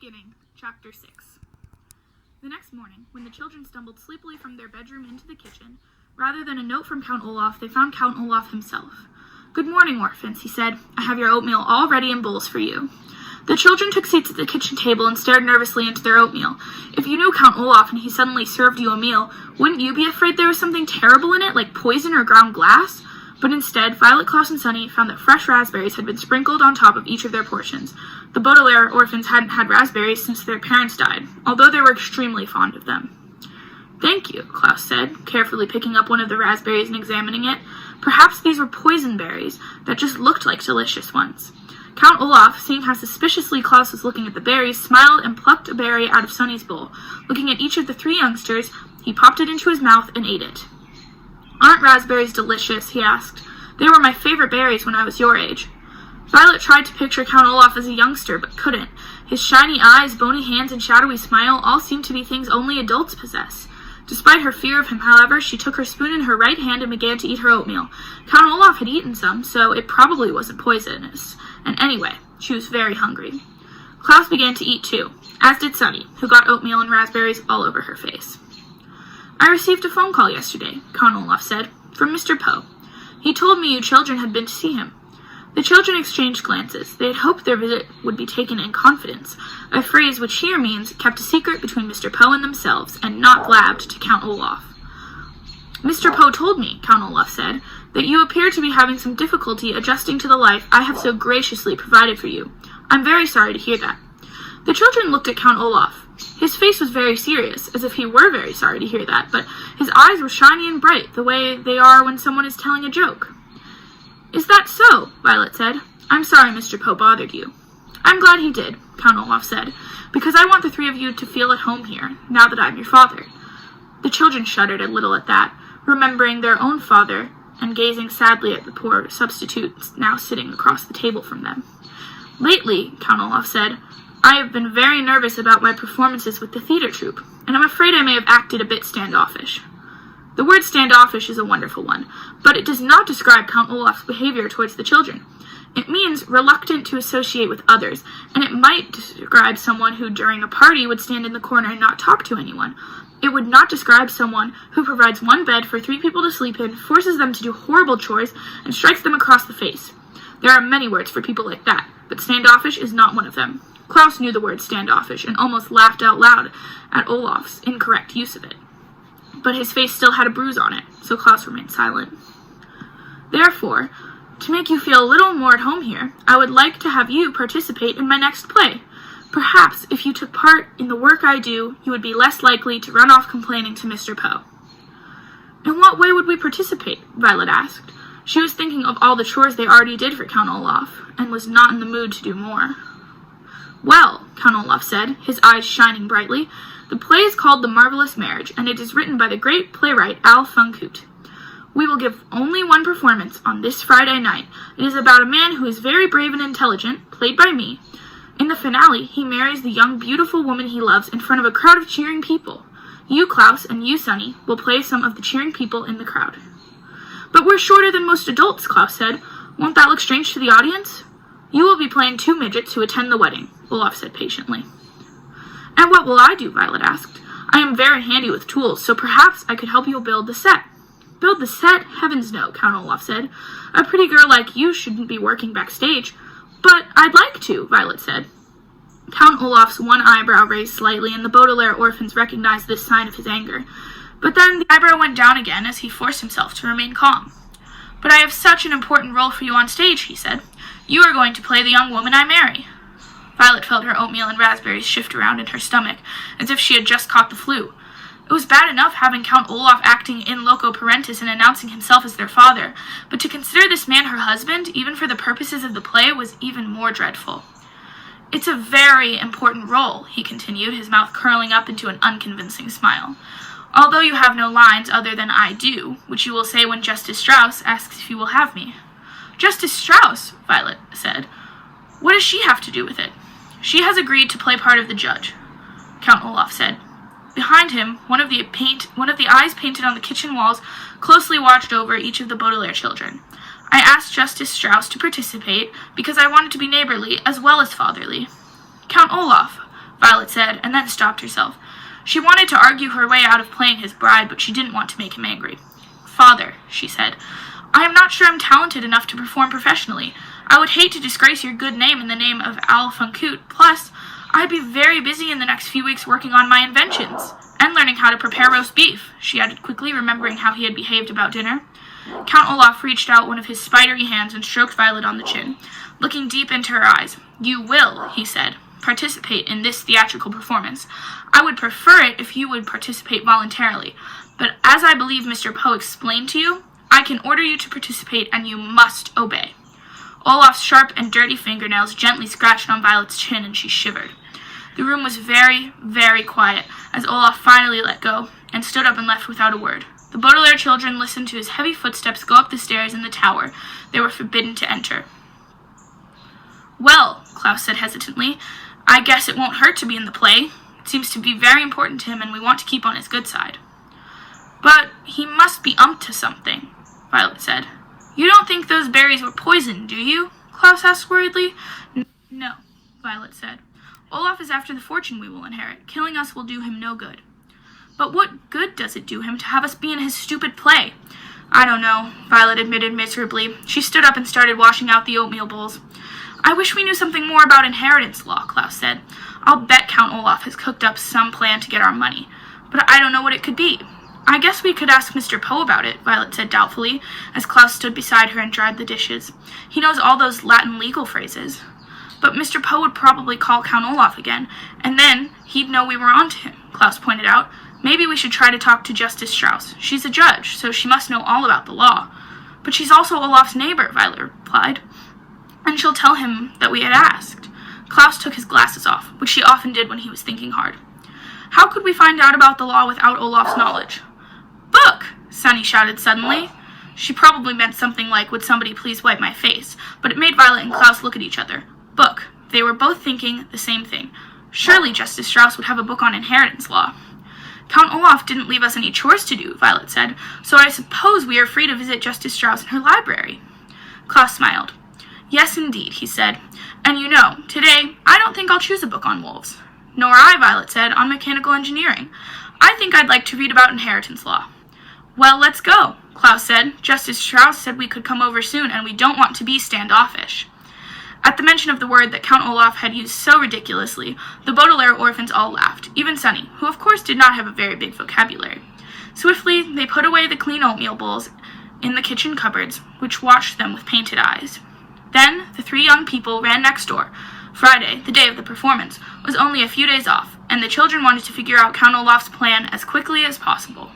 Beginning, Chapter 6. The next morning, when the children stumbled sleepily from their bedroom into the kitchen, rather than a note from Count Olaf, they found Count Olaf himself. "Good morning, orphans," he said. "I have your oatmeal all ready in bowls for you." The children took seats at the kitchen table and stared nervously into their oatmeal. If you knew Count Olaf and he suddenly served you a meal, wouldn't you be afraid there was something terrible in it, like poison or ground glass? But instead, Violet, Klaus, and Sunny found that fresh raspberries had been sprinkled on top of each of their portions. The Baudelaire orphans hadn't had raspberries since their parents died, although they were extremely fond of them. "Thank you," Klaus said, carefully picking up one of the raspberries and examining it. Perhaps these were poison berries that just looked like delicious ones. Count Olaf, seeing how suspiciously Klaus was looking at the berries, smiled and plucked a berry out of Sunny's bowl. Looking at each of the three youngsters, he popped it into his mouth and ate it. "Aren't raspberries delicious?" he asked. "They were my favorite berries when I was your age." Violet tried to picture Count Olaf as a youngster, but couldn't. His shiny eyes, bony hands, and shadowy smile all seemed to be things only adults possess. Despite her fear of him, however, she took her spoon in her right hand and began to eat her oatmeal. Count Olaf had eaten some, so it probably wasn't poisonous. And anyway, she was very hungry. Klaus began to eat too, as did Sunny, who got oatmeal and raspberries all over her face. "I received a phone call yesterday," Count Olaf said, "from Mr. Poe. He told me you children had been to see him." The children exchanged glances. They had hoped their visit would be taken in confidence, a phrase which here means kept a secret between Mr. Poe and themselves, and not blabbed to Count Olaf. "Mr. Poe told me," Count Olaf said, "that you appear to be having some difficulty adjusting to the life I have so graciously provided for you. I'm very sorry to hear that." The children looked at Count Olaf. His face was very serious, as if he were very sorry to hear that, but his eyes were shiny and bright, the way they are when someone is telling a joke. "Is that so?" Violet said. "I'm sorry Mr. Poe bothered you." "I'm glad he did," Count Olaf said, "because I want the three of you to feel at home here, now that I'm your father." The children shuddered a little at that, remembering their own father and gazing sadly at the poor substitute now sitting across the table from them. "Lately," Count Olaf said, "I have been very nervous about my performances with the theater troupe, and I'm afraid I may have acted a bit standoffish." The word standoffish is a wonderful one, but it does not describe Count Olaf's behavior towards the children. It means reluctant to associate with others, and it might describe someone who during a party would stand in the corner and not talk to anyone. It would not describe someone who provides one bed for three people to sleep in, forces them to do horrible chores, and strikes them across the face. There are many words for people like that, but standoffish is not one of them. Klaus knew the word standoffish and almost laughed out loud at Olaf's incorrect use of it. But his face still had a bruise on it, so Klaus remained silent. "Therefore, to make you feel a little more at home here, I would like to have you participate in my next play. Perhaps if you took part in the work I do, you would be less likely to run off complaining to Mr. Poe." "In what way would we participate?" Violet asked. She was thinking of all the chores they already did for Count Olaf, and was not in the mood to do more. "Well," Count Olaf said, his eyes shining brightly, "the play is called The Marvelous Marriage, and it is written by the great playwright Al Funkhoot. We will give only one performance on this Friday night. It is about a man who is very brave and intelligent, played by me. In the finale, he marries the young, beautiful woman he loves in front of a crowd of cheering people. You, Klaus, and you, Sunny, will play some of the cheering people in the crowd." "But we're shorter than most adults," Klaus said. "Won't that look strange to the audience?" "You will be playing two midgets who attend the wedding," Olaf said patiently. "And what will I do?" Violet asked. "I am very handy with tools, so perhaps I could help you build the set." "Build the set? Heavens no," Count Olaf said. "A pretty girl like you shouldn't be working backstage." "But I'd like to," Violet said. Count Olaf's one eyebrow raised slightly, and the Baudelaire orphans recognized this sign of his anger. But then the eyebrow went down again as he forced himself to remain calm. "But I have such an important role for you on stage," he said. "You are going to play the young woman I marry." Violet felt her oatmeal and raspberries shift around in her stomach, as if she had just caught the flu. It was bad enough having Count Olaf acting in loco parentis and announcing himself as their father, but to consider this man her husband, even for the purposes of the play, was even more dreadful. "It's a very important role," he continued, his mouth curling up into an unconvincing smile. "Although you have no lines other than 'I do,' which you will say when Justice Strauss asks if you will have me." "Justice Strauss?" Violet said. "What does she have to do with it?" "She has agreed to play part of the judge," Count Olaf said. Behind him, one of the eyes painted on the kitchen walls closely watched over each of the Baudelaire children. "I asked Justice Strauss to participate because I wanted to be neighborly as well as fatherly." "Count Olaf," Violet said, and then stopped herself. She wanted to argue her way out of playing his bride, but she didn't want to make him angry. Father, she said, I am not sure I'm talented enough to perform professionally. I would hate to disgrace your good name in the name of Al Funkute. Plus, I'd be very busy in the next few weeks working on my inventions. And learning how to prepare roast beef, she added quickly, remembering how he had behaved about dinner. Count Olaf reached out one of his spidery hands and stroked Violet on the chin. Looking deep into her eyes, You will, he said, participate in this theatrical performance. I would prefer it if you would participate voluntarily, but as I believe Mr. Poe explained to you, I can order you to participate and you must obey. Olaf's sharp and dirty fingernails gently scratched on Violet's chin and she shivered. The room was very, very quiet as Olaf finally let go and stood up and left without a word. The Baudelaire children listened to his heavy footsteps go up the stairs in the tower they were forbidden to enter. Well, Klaus said hesitantly, I guess it won't hurt to be in the play. It seems to be very important to him and we want to keep on his good side. But he must be up to something, Violet said. You don't think those berries were poisoned, do you? Klaus asked worriedly. No, Violet said. Olaf is after the fortune we will inherit. Killing us will do him no good. But what good does it do him to have us be in his stupid play? I don't know, Violet admitted miserably. She stood up and started washing out the oatmeal bowls. I wish we knew something more about inheritance law, Klaus said. I'll bet Count Olaf has cooked up some plan to get our money, but I don't know what it could be. I guess we could ask Mr. Poe about it, Violet said doubtfully, as Klaus stood beside her and dried the dishes. He knows all those Latin legal phrases. But Mr. Poe would probably call Count Olaf again, and then he'd know we were on to him, Klaus pointed out. Maybe we should try to talk to Justice Strauss. She's a judge, so she must know all about the law. But she's also Olaf's neighbor, Violet replied, and she'll tell him that we had asked. Klaus took his glasses off, which he often did when he was thinking hard. How could we find out about the law without Olaf's knowledge? Book! Sunny shouted suddenly. She probably meant something like, would somebody please wipe my face, but it made Violet and Klaus look at each other. Book. They were both thinking the same thing. Surely Justice Strauss would have a book on inheritance law. Count Olaf didn't leave us any chores to do, Violet said, so I suppose we are free to visit Justice Strauss in her library. Klaus smiled. Yes, indeed, he said. And you know, today, I don't think I'll choose a book on wolves. Nor I, Violet said, on mechanical engineering. I think I'd like to read about inheritance law. Well, let's go, Klaus said. Justice Strauss said we could come over soon, and we don't want to be standoffish. At the mention of the word that Count Olaf had used so ridiculously, the Baudelaire orphans all laughed, even Sunny, who of course did not have a very big vocabulary. Swiftly, they put away the clean oatmeal bowls in the kitchen cupboards, which watched them with painted eyes. Then, the three young people ran next door. Friday, the day of the performance, was only a few days off, and the children wanted to figure out Count Olaf's plan as quickly as possible.